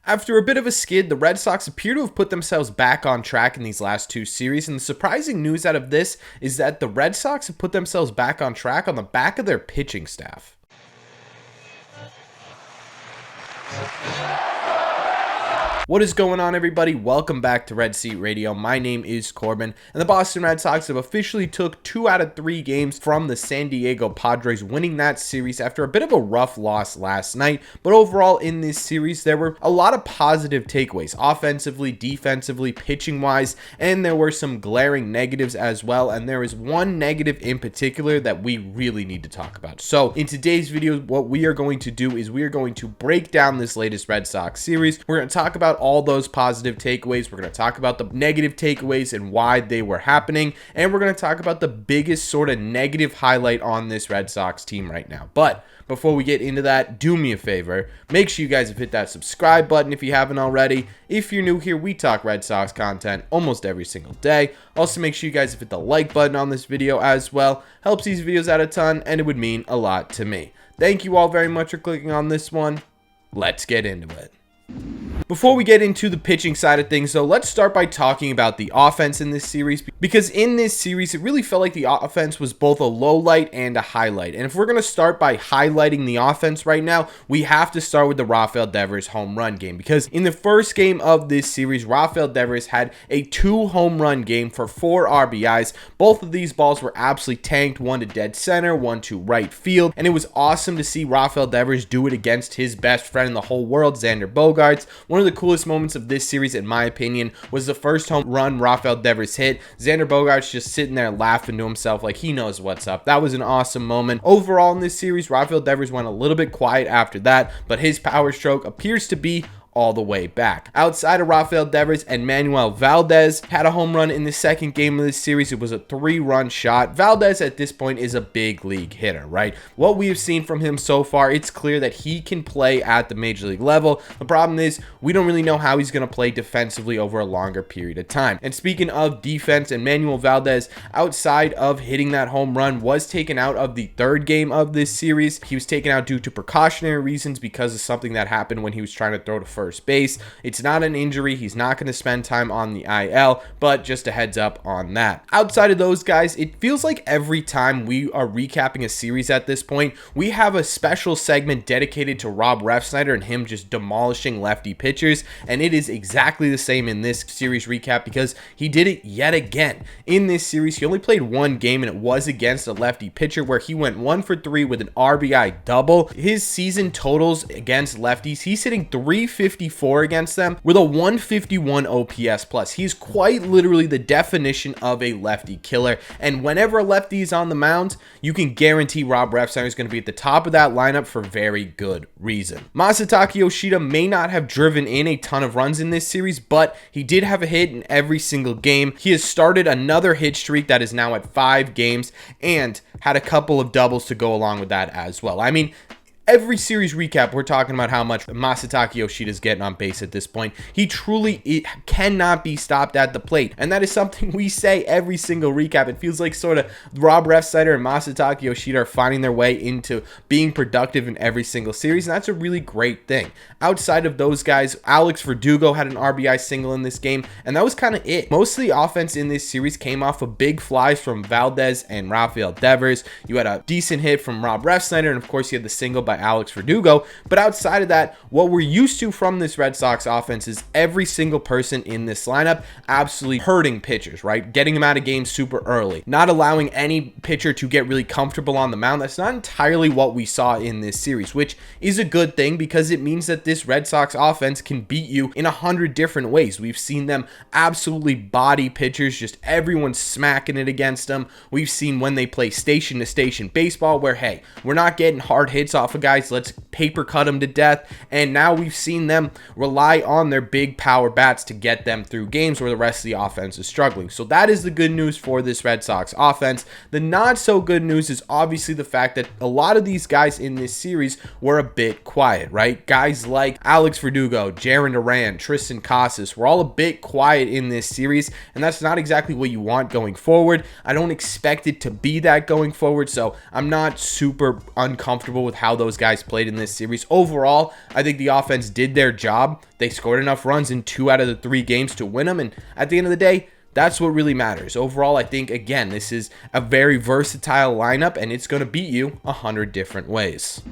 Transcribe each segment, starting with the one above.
After a bit of a skid, the Red Sox appear to have put themselves back on track in these last two series, and the surprising news out of this is that the Red Sox have put themselves back on track on the back of their pitching staff. What is going on, everybody? Welcome back to Red Seat Radio. My name is Corbin, and the Boston Red Sox have officially took 2 out of 3 games from the San Diego Padres, winning that series after a bit of a rough loss last night. But overall, in this series, there were a lot of positive takeaways, offensively, defensively, pitching-wise, and there were some glaring negatives as well, and there is one negative in particular that we really need to talk about. So, in today's video, what we are going to do is we are going to break down this latest Red Sox series. We're going to talk about all those positive takeaways. We're going to talk about the negative takeaways and why they were happening, and we're going to talk about the biggest sort of negative highlight on this Red Sox team right now. But before we get into that, do me a favor, make sure you guys have hit that subscribe button if you haven't already. If you're new here, we talk Red Sox content almost every single day. Also, make sure you guys have hit the like button on this video as well. Helps these videos out a ton, and it would mean a lot to me. Thank you all very much for clicking on this one. Let's get into it. Before we get into the pitching side of things, though, let's start by talking about the offense in this series, because in this series, it really felt like the offense was both a low light and a highlight. And if we're going to start by highlighting the offense right now, we have to start with the Rafael Devers home run game, because in the first game of this series, Rafael Devers had a 2 home run game for 4 RBIs. Both of these balls were absolutely tanked, one to dead center, one to right field, and it was awesome to see Rafael Devers do it against his best friend in the whole world, Xander Bogaerts. One of the coolest moments of this series, in my opinion, was the first home run Rafael Devers hit. Xander Bogaerts just sitting there laughing to himself like he knows what's up. That was an awesome moment. Overall in this series, Rafael Devers went a little bit quiet after that, but his power stroke appears to be all the way back. Outside of Rafael Devers, and Manuel Valdez had a home run in the second game of this series. It was a 3-run shot. Valdez at this point is a big league hitter, right? What we have seen from him so far, it's clear that he can play at the major league level. The problem is we don't really know how he's going to play defensively over a longer period of time. And speaking of defense, and Manuel Valdez, outside of hitting that home run, was taken out of the third game of this series. He was taken out due to precautionary reasons because of something that happened when he was trying to throw to first base. It's not an injury. He's not going to spend time on the IL, but just a heads up on that. Outside of those guys, it feels like every time we are recapping a series at this point, we have a special segment dedicated to Rob Refsnyder and him just demolishing lefty pitchers, and it is exactly the same in this series recap because he did it yet again. In this series, he only played 1 game, and it was against a lefty pitcher where he went 1 for 3 with an RBI double. His season totals against lefties, he's hitting .354 against them with a 151 OPS plus. He's quite literally the definition of a lefty killer, and whenever a lefty is on the mound, you can guarantee Rob Refsnyder is going to be at the top of that lineup for very good reason. Masataka Yoshida may not have driven in a ton of runs in this series, but he did have a hit in every single game. He has started another hit streak that is now at 5 games and had a couple of doubles to go along with that as well. I mean, every series recap, we're talking about how much Masataka Yoshida is getting on base at this point. He truly cannot be stopped at the plate, and that is something we say every single recap. It feels like sort of Rob Refsnyder and Masataka Yoshida are finding their way into being productive in every single series, and that's a really great thing. Outside of those guys, Alex Verdugo had an RBI single in this game, and that was kind of it. Most of the offense in this series came off of big flies from Valdez and Rafael Devers. You had a decent hit from Rob Refsnyder, and of course you had the single by Alex Verdugo. But outside of that, what we're used to from this Red Sox offense is every single person in this lineup absolutely hurting pitchers, right? Getting them out of games super early, not allowing any pitcher to get really comfortable on the mound. That's not entirely what we saw in this series, which is a good thing because it means that this Red Sox offense can beat you in 100 different ways. We've seen them absolutely body pitchers, just everyone smacking it against them. We've seen when they play station to station baseball where, hey, we're not getting hard hits off of guys, let's paper cut them to death. And now we've seen them rely on their big power bats to get them through games where the rest of the offense is struggling. So that is the good news for this Red Sox offense. The not so good news is obviously the fact that a lot of these guys in this series were a bit quiet, right? Guys like Alex Verdugo, Jarren Duran, Tristan Casas were all a bit quiet in this series, and that's not exactly what you want going forward. I don't expect it to be that going forward, so I'm not super uncomfortable with how those those guys played in this series. Overall, I think the offense did their job. They scored enough runs in 2 out of the 3 games to win them, and at the end of the day, that's what really matters. Overall, I think, again, this is a very versatile lineup, and it's going to beat you 100 different ways.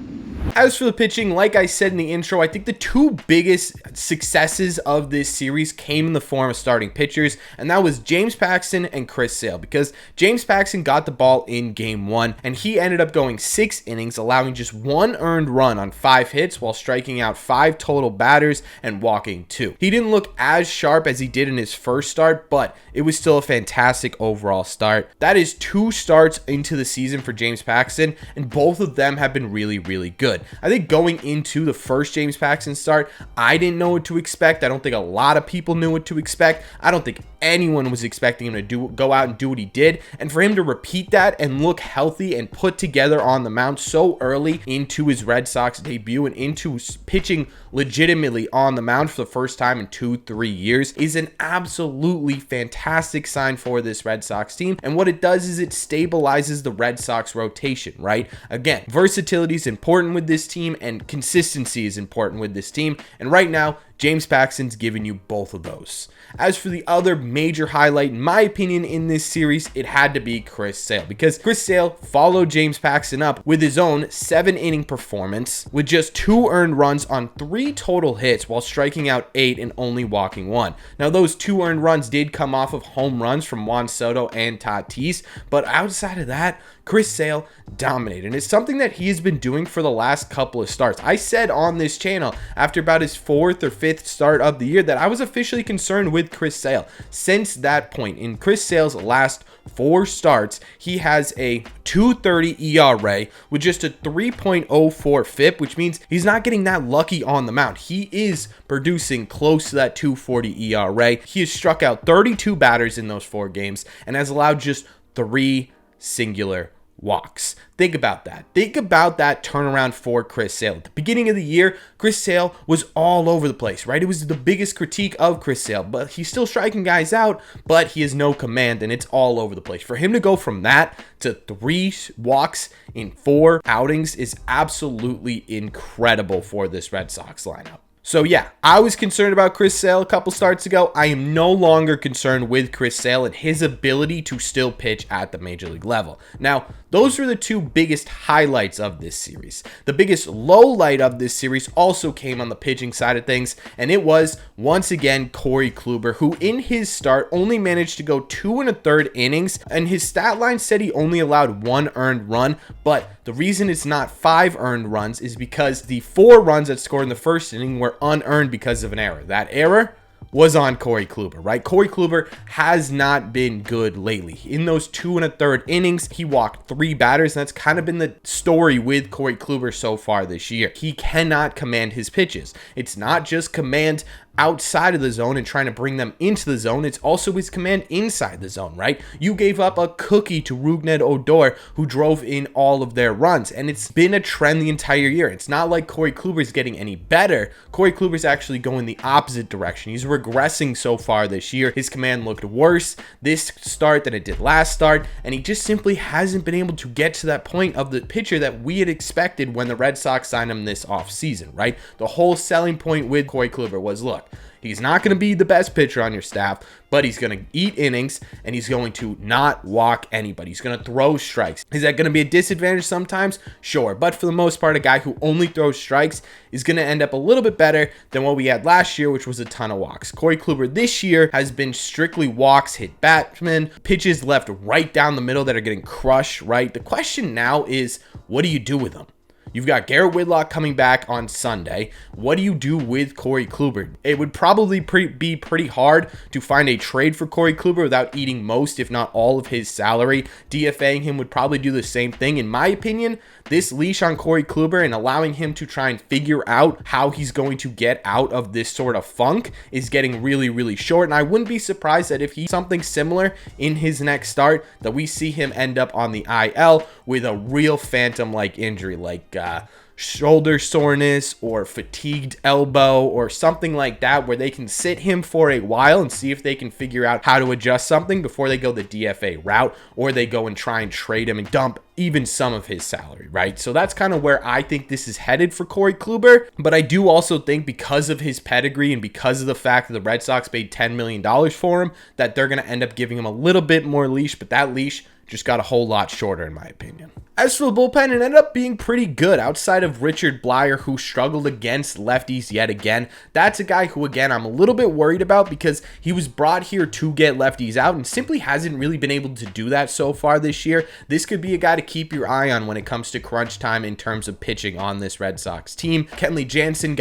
As for the pitching, like I said in the intro, I think the 2 biggest successes of this series came in the form of starting pitchers, and that was James Paxton and Chris Sale, because James Paxton got the ball in game 1, and he ended up going 6 innings, allowing just 1 earned run on 5 hits while striking out 5 total batters and walking 2. He didn't look as sharp as he did in his first start, but it was still a fantastic overall start. That is 2 starts into the season for James Paxton, and both of them have been really, really good. I think going into the first James Paxton start, I didn't know what to expect. I don't think a lot of people knew what to expect. I don't think anyone was expecting him to go out and do what he did, and for him to repeat that and look healthy and put together on the mound so early into his Red Sox debut and into pitching legitimately on the mound for the first time in 2-3 years is an absolutely fantastic sign for this Red Sox team. And what it does is it stabilizes the Red Sox rotation, right? Again, versatility is important with this team, and consistency is important with this team, and right now James Paxton's giving you both of those. As for the other major highlight, in my opinion, in this series, it had to be Chris Sale, because Chris Sale followed James Paxton up with his own 7-inning performance with just 2 earned runs on 3 total hits while striking out 8 and only walking 1. Now, those 2 earned runs did come off of home runs from Juan Soto and Tatis, but outside of that, Chris Sale dominated. And it's something that he has been doing for the last couple of starts. I said on this channel after about his 4th or 5th start of the year that I was officially concerned with Chris Sale. Since that point, in Chris Sale's last 4 starts, he has a 2.30 ERA with just a 3.04 FIP, which means he's not getting that lucky on the mound. He is producing close to that 2.40 ERA. He has struck out 32 batters in those 4 games and has allowed just 3 singular walks. Think about that. Think about that turnaround for Chris Sale. At the beginning of the year, Chris Sale was all over the place, right? It was the biggest critique of Chris Sale, but he's still striking guys out, but he has no command, and it's all over the place. For him to go from that to 3 walks in 4 outings is absolutely incredible for this Red Sox lineup. So yeah, I was concerned about Chris Sale a couple starts ago. I am no longer concerned with Chris Sale and his ability to still pitch at the major league level. Now, those are the 2 biggest highlights of this series. The biggest low light of this series also came on the pitching side of things, and it was, once again, Corey Kluber, who in his start only managed to go 2 1/3 innings, and his stat line said he only allowed 1 earned run, but the reason it's not 5 earned runs is because the 4 runs that scored in the first inning were unearned because of an error. That error was on Corey Kluber, right? Corey Kluber has not been good lately. In those 2 1/3 innings, he walked 3 batters, and that's kind of been the story with Corey Kluber so far this year. He cannot command his pitches. It's not just command outside of the zone and trying to bring them into the zone, it's also his command inside the zone, right? You gave up a cookie to Rougned Odor, who drove in all of their runs, and it's been a trend the entire year. It's not like Corey Kluber is getting any better. Corey Kluber is actually going the opposite direction. He's regressing so far this year. His command looked worse this start than it did last start, and he just simply hasn't been able to get to that point of the pitcher that we had expected when the Red Sox signed him this offseason, right? The whole selling point with Corey Kluber was, look, he's not going to be the best pitcher on your staff, but he's going to eat innings, and he's going to not walk anybody. He's going to throw strikes. Is that going to be a disadvantage sometimes? Sure. But for the most part, a guy who only throws strikes is going to end up a little bit better than what we had last year, which was a ton of walks. Corey Kluber this year has been strictly walks, hit batsmen, pitches left right down the middle that are getting crushed, right? The question now is, what do you do with them? You've got Garrett Whitlock coming back on Sunday. What do you do with Corey Kluber? It would probably be pretty hard to find a trade for Corey Kluber without eating most, if not all, of his salary. DFAing him would probably do the same thing. In my opinion, this leash on Corey Kluber and allowing him to try and figure out how he's going to get out of this sort of funk is getting really, really short. And I wouldn't be surprised that if he's something similar in his next start, that we see him end up on the IL with a real phantom-like injury, like shoulder soreness or fatigued elbow or something like that, where they can sit him for a while and see if they can figure out how to adjust something before they go the DFA route, or they go and try and trade him and dump even some of his salary, right? So that's kind of where I think this is headed for Corey Kluber. But I do also think, because of his pedigree and because of the fact that the Red Sox paid $10 million for him, that they're going to end up giving him a little bit more leash, but that leash just got a whole lot shorter in my opinion. As for the bullpen, it ended up being pretty good outside of Richard Blyer, who struggled against lefties yet again. That's a guy who, again, I'm a little bit worried about because he was brought here to get lefties out and simply hasn't really been able to do that so far this year. This could be a guy to keep your eye on when it comes to crunch time in terms of pitching on this Red Sox team. Kenley Jansen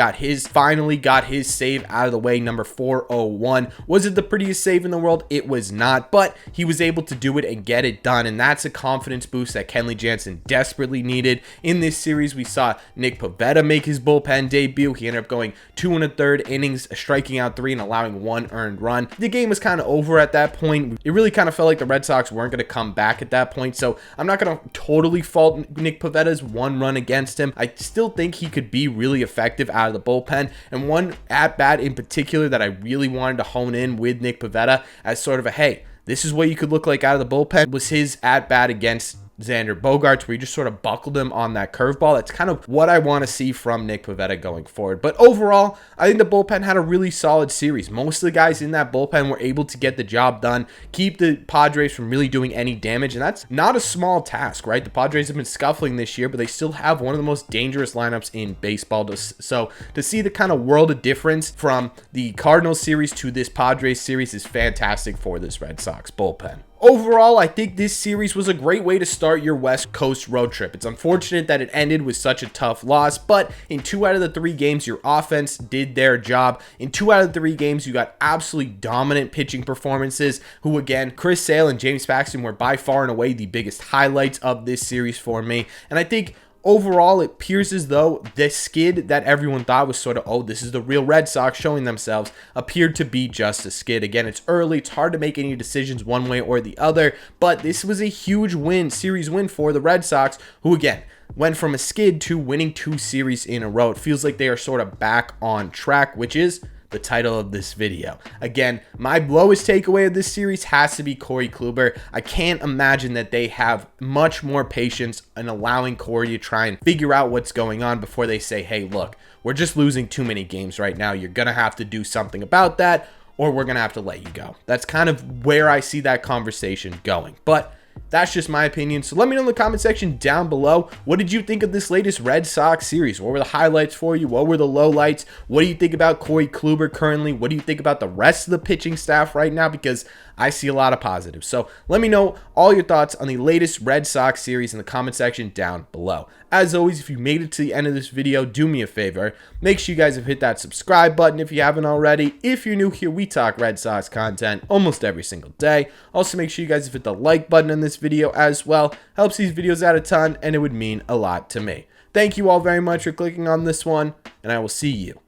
finally got his save out of the way, number 401. Was it the prettiest save in the world? It was not, but he was able to do it and get it done, and that's a confidence boost that Kenley Jansen desperately needed. In this series, we saw Nick Pivetta make his bullpen debut. He ended up going 2 1/3 innings, striking out 3 and allowing 1 earned run. The game was kind of over at that point. It really kind of felt like the Red Sox weren't going to come back at that point, so I'm not going to totally fault Nick Pivetta's 1 run against him. I still think he could be really effective out of the bullpen, and one at-bat in particular that I really wanted to hone in with Nick Pivetta as sort of a, hey, this is what you could look like out of the bullpen, was his at-bat against Xander Bogaerts, where he just sort of buckled him on that curveball. That's kind of what I want to see from Nick Pivetta going forward. But overall, I think the bullpen had a really solid series. Most of the guys in that bullpen were able to get the job done, keep the Padres from really doing any damage, and that's not a small task, right? The Padres have been scuffling this year, but they still have one of the most dangerous lineups in baseball. So to see the kind of world of difference from the Cardinals series to this Padres series is fantastic for this Red Sox bullpen. Overall, I think this series was a great way to start your West Coast road trip. It's unfortunate that it ended with such a tough loss, but in 2 out of the 3 games, your offense did their job. In 2 out of the 3 games, you got absolutely dominant pitching performances, who again, Chris Sale and James Paxton were by far and away the biggest highlights of this series for me. And I think overall, it appears as though the skid that everyone thought was sort of, oh, this is the real Red Sox showing themselves, appeared to be just a skid. Again, it's early. It's hard to make any decisions one way or the other, but this was a huge series win for the Red Sox, who, again, went from a skid to winning 2 series in a row. It feels like they are sort of back on track, which is the title of this video. Again, my lowest takeaway of this series has to be Corey Kluber. I can't imagine that they have much more patience in allowing Corey to try and figure out what's going on before they say, hey, look, we're just losing too many games right now. You're going to have to do something about that, or we're going to have to let you go. That's kind of where I see that conversation going. But that's just my opinion. So let me know in the comment section down below. What did you think of this latest Red Sox series? What were the highlights for you? What were the lowlights? What do you think about Corey Kluber currently? What do you think about the rest of the pitching staff right now? Because I see a lot of positives. So let me know all your thoughts on the latest Red Sox series in the comment section down below. As always, if you made it to the end of this video, do me a favor. Make sure you guys have hit that subscribe button if you haven't already. If you're new here, we talk Red Sox content almost every single day. Also, make sure you guys have hit the like button in this video as well. Helps these videos out a ton, and it would mean a lot to me. Thank you all very much for clicking on this one, and I will see you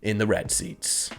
in the red seats.